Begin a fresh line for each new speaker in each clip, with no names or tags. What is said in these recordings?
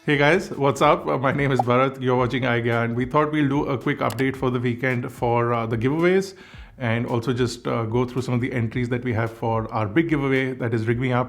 Hey guys, what's up? My name is Bharat. You're watching iGyaan. We thought we'll do a quick update for the weekend for the giveaways and also just go through some of the entries that we have for our big giveaway, that is RIGMEUP.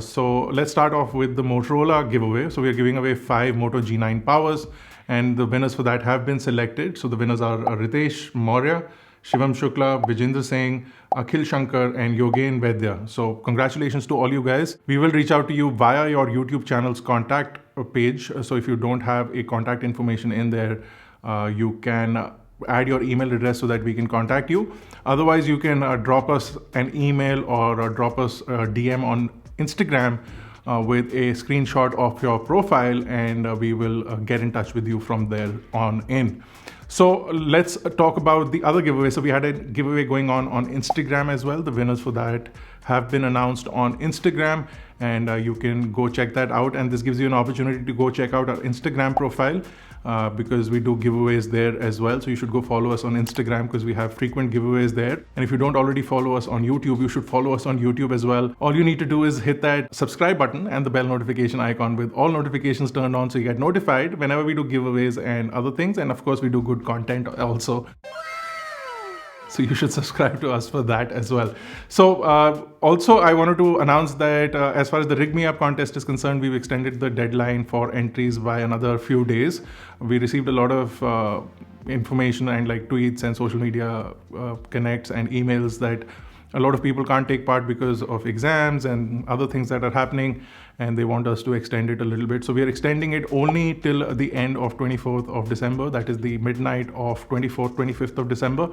So let's start off with the Motorola giveaway. So we're giving away 5 Moto G9 powers and the winners for that have been selected. So the winners are Ritesh Maurya, Shivam Shukla, Vijendra Singh, Akhil Shankar and Yogen Vaidya. So congratulations to all you guys. We will reach out to you via your YouTube channel's contact page. So if you don't have a contact information in there, you can add your email address so that we can contact you. Otherwise, you can drop us an email or drop us a DM on Instagram with a screenshot of your profile and we will get in touch with you from there on in. So let's talk about the other giveaway. So we had a giveaway going on Instagram as well. The winners for that have been announced on Instagram and you can go check that out. And this gives you an opportunity to go check out our Instagram profile because we do giveaways there as well. So you should go follow us on Instagram because we have frequent giveaways there. And if you don't already follow us on YouTube, you should follow us on YouTube as well. All you need to do is hit that subscribe button and the bell notification icon with all notifications turned on so you get notified whenever we do giveaways and other things. And of course, we do good content also. So you should subscribe to us for that as well. So also I wanted to announce that as far as the RIGMEUP contest is concerned, we've extended the deadline for entries by another few days. We received a lot of information and like tweets and social media connects and emails that a lot of people can't take part because of exams and other things that are happening and they want us to extend it a little bit. So we are extending it only till the end of 24th of December. That is the midnight of 24th, 25th of December.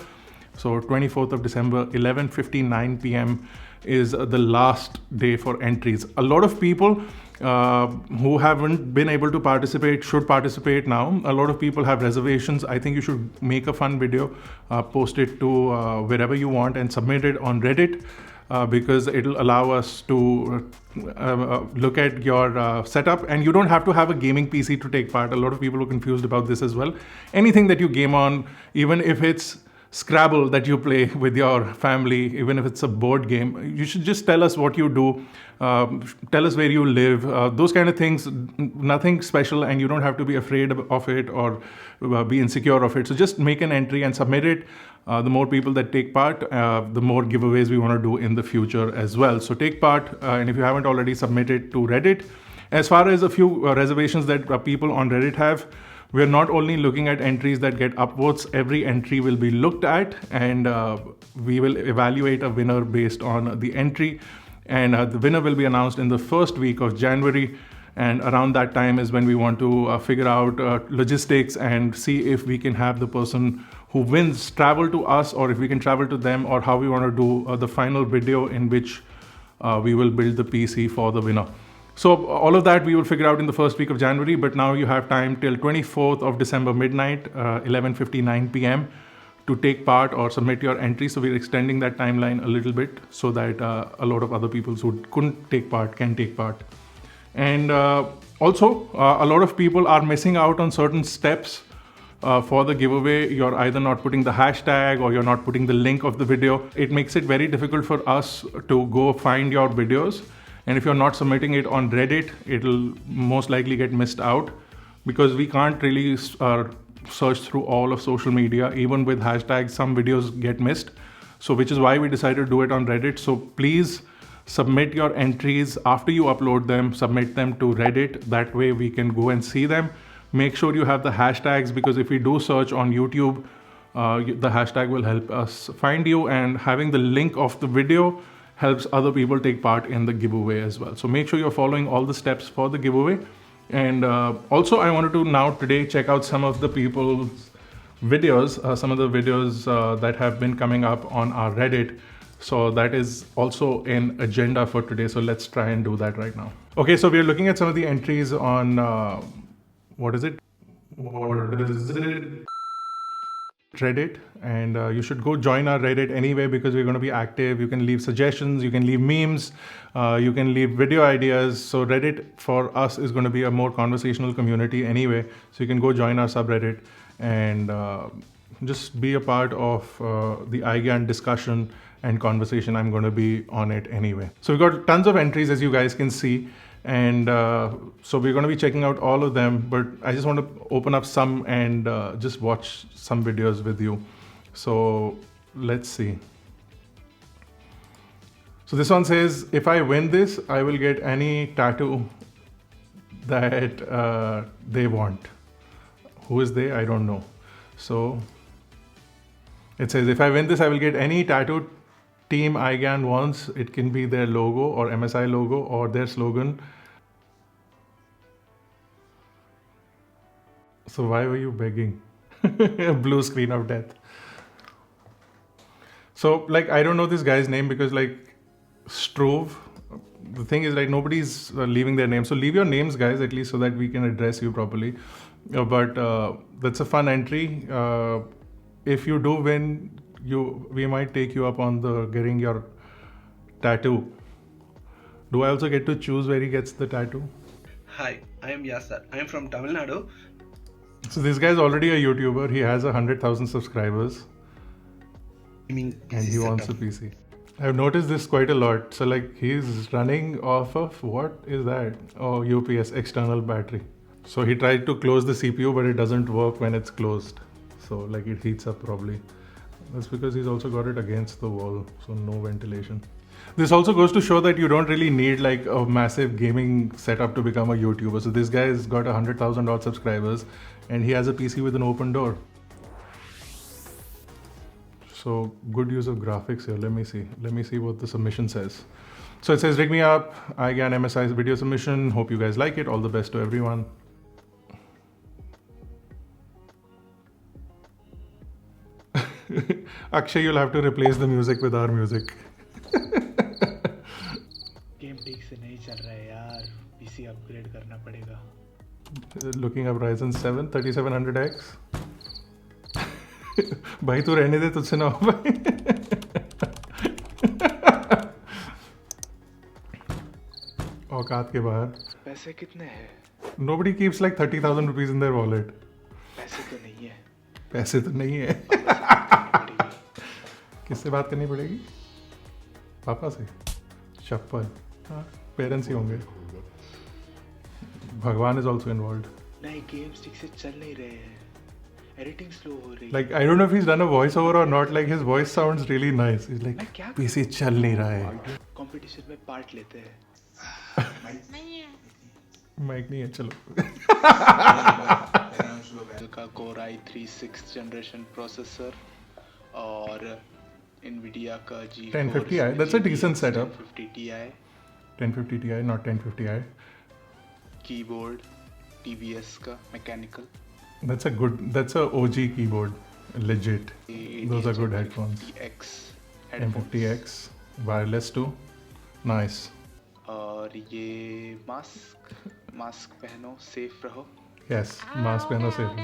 So 24th of December, 11:59 p.m. is the last day for entries. A lot of people who haven't been able to participate should participate now. A lot of people have reservations. I think you should make a fun video, post it to wherever you want and submit it on Reddit because it'll allow us to look at your setup, and you don't have to have a gaming PC to take part. A lot of people are confused about this as well. Anything that you game on, even if it's Scrabble that you play with your family, even if it's a board game, you should just tell us what you do, tell us where you live, those kind of things, nothing special, and you don't have to be afraid of it or be insecure of it. So just make an entry and submit it. The more people that take part, the more giveaways we want to do in the future as well. So take part, and if you haven't already submitted to Reddit. As far as a few reservations that people on Reddit have, we're not only looking at entries that get upvotes, every entry will be looked at and we will evaluate a winner based on the entry. And the winner will be announced in the first week of January. And around that time is when we want to figure out logistics and see if we can have the person who wins travel to us or if we can travel to them, or how we want to do the final video in which we will build the PC for the winner. So all of that we will figure out in the first week of January, but now you have time till 24th of December midnight, 11:59 p.m. to take part or submit your entry. So we're extending that timeline a little bit so that a lot of other people who couldn't take part can take part. And also a lot of people are missing out on certain steps for the giveaway. You're either not putting the hashtag or you're not putting the link of the video. It makes it very difficult for us to go find your videos. And if you're not submitting it on Reddit, it'll most likely get missed out because we can't really search through all of social media. Even with hashtags, some videos get missed. So which is why we decided to do it on Reddit. So please submit your entries after you upload them, submit them to Reddit. That way we can go and see them. Make sure you have the hashtags because if we do search on YouTube, the hashtag will help us find you, and having the link of the video helps other people take part in the giveaway as well. So make sure you're following all the steps for the giveaway. And also I wanted to now today check out some of the people's videos, some of the videos that have been coming up on our Reddit. So that is also an agenda for today. So let's try and do that right now. Okay, so we're looking at some of the entries on, what is it? Reddit, and you should go join our Reddit anyway because we're going to be active. You can leave suggestions, you can leave memes, you can leave video ideas. So Reddit for us is going to be a more conversational community anyway. So you can go join our subreddit and just be a part of the iGyaan discussion and conversation. I'm going to be on it anyway. So we've got tons of entries, as you guys can see. And so we're going to be checking out all of them, but I just want to open up some and just watch some videos with you. So let's see. So this one says, if I win this, I will get any tattoo that they want. Who is they? I don't know. So it says, if I win this, I will get any tattoo Team iGyaan wants. It can be their logo or MSI logo or their slogan. So why were you begging? Blue screen of death. So like, I don't know this guy's name because like Strove, the thing is like nobody's leaving their name. So leave your names, guys, at least so that we can address you properly. But that's a fun entry. If you do win, we might take you up on the getting your tattoo. Do I also get to choose where he gets the tattoo?
Hi, I am Yasar. I am from Tamil Nadu.
So this guy is already a YouTuber. He has 100,000 subscribers. And he wants a PC. I've noticed this quite a lot. So like he's running off of, what is that? Oh, UPS, external battery. So he tried to close the CPU, but it doesn't work when it's closed. So like it heats up probably. That's because he's also got it against the wall, so no ventilation. This also goes to show that you don't really need like a massive gaming setup to become a YouTuber. So this guy has got 100,000 odd subscribers and he has a PC with an open door. So good use of graphics here. Let me see what the submission says. So it says, RIGMEUP, iGyaan MSI's video submission. Hope you guys like it. All the best to everyone. Akshay, you'll have to replace the music with our music.
Game ठीक से नहीं चल रहा है यार, PC upgrade करना पड़ेगा.
Looking up Ryzen 7 3700X. भाई तू रहने दे, तुझसे ना हो भाई. औकात के बाहर.
पैसे कितने हैं?
Nobody keeps like 30,000 rupees in their wallet.
पैसे तो नहीं है.
पैसे तो नहीं है. किससे बात करनी पड़ेगी? पापा से? चप्पल. हाँ, पेरेंट्स ही होंगे. भगवान is also involved.
नहीं, गेम्स ठीक से चल नहीं रहे हैं. एडिटिंग स्लो हो रही है.
Like I don't know if he's done a voiceover or not. Like his voice sounds really nice. He's like, PC चल नहीं रहा है.
कंपटीशन में पार्ट लेते हैं.
माइक नहीं है, चलो.
का core i3 6th generation processor और NVIDIA का G
1050i. That's a decent setup.
1050 Ti.
1050 Ti, not 1050i.
Keyboard TBS का mechanical.
That's a OG keyboard, legit. Those are good headphones. M50X, wireless too. Nice.
और ये mask पहनो, safe रहो.
Yes, mask pehno safe.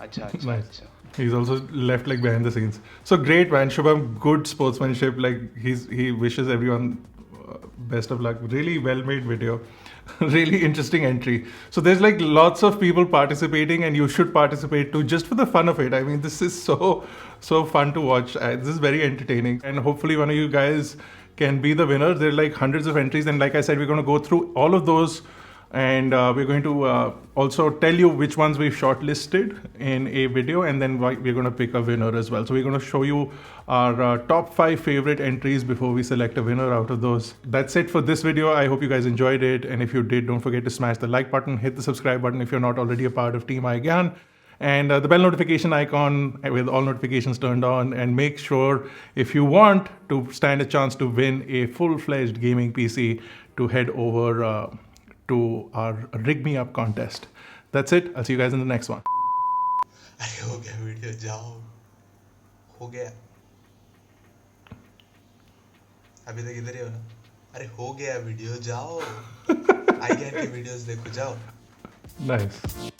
अच्छा.
Nice. He's also left like behind the scenes. So great, man. Shubham, good sportsmanship. Like he wishes everyone best of luck. Really well made video. Really interesting entry. So there's like lots of people participating and you should participate too, just for the fun of it. I mean, this is so fun to watch. This is very entertaining and hopefully one of you guys can be the winner. There are like hundreds of entries and like I said, we're going to go through all of those and we're going to also tell you which ones we've shortlisted in a video and then we're going to pick a winner as well. So we're going to show you our top 5 favorite entries before we select a winner out of those. That's it for this video. I hope you guys enjoyed it, and if you did, don't forget to smash the like button, hit the subscribe button if you're not already a part of Team iGyaan, and the bell notification icon with all notifications turned on, and make sure if you want to stand a chance to win a full-fledged gaming PC to head over to our RIGMEUP contest. That's it. I'll see you guys in the next one.
अरे हो गया video, जाओ. हो गया. अभी तक इधर ही हो ना. अरे हो गया वीडियो, जाओ. iGyaan के वीडियोस देखो, जाओ.
Nice.